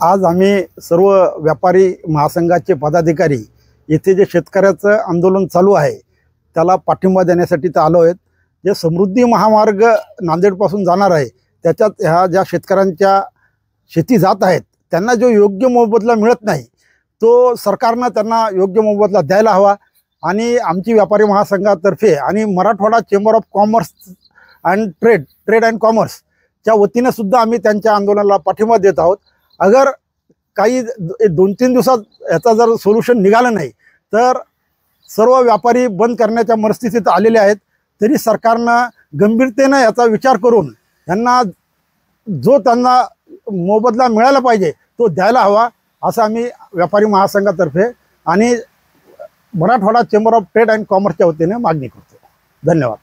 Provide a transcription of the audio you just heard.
आज आम्ही सर्व व्यापारी महासंघाचे पदाधिकारी येथे जे शेतकऱ्याचं आंदोलन चालू आहे त्याला पाठिंबा देण्यासाठी तर आलो आहेत। जे समृद्धी महामार्ग नांदेडपासून जाणार आहे त्याच्यात ह्या ज्या शेतकऱ्यांच्या शेती जात आहेत त्यांना जो योग्य मोबदला मिळत नाही तो सरकारनं त्यांना योग्य मोबदला द्यायला हवा। आणि आमची व्यापारी महासंघातर्फे आणि Marathwada chamber of commerce and trade and कॉमर्सच्या वतीने सुद्धा आम्ही त्यांच्या आंदोलनाला पाठिंबा देत आहोत। अगर काही 2-3 दिवसात याचा जर सोल्युशन निघालं नाही तर सर्व व्यापारी बंद करण्याच्या मनस्थितीत आलेले आहेत। तरी सरकारनं गंभीरतेने याचा विचार करून यांना जो त्यांना मोबदला मिळाला पाहिजे तो द्यायला हवा असं आम्ही व्यापारी महासंघातर्फे आणि Marathwada chamber of trade and कॉमर्सच्या वतीने मागणी करतो। धन्यवाद।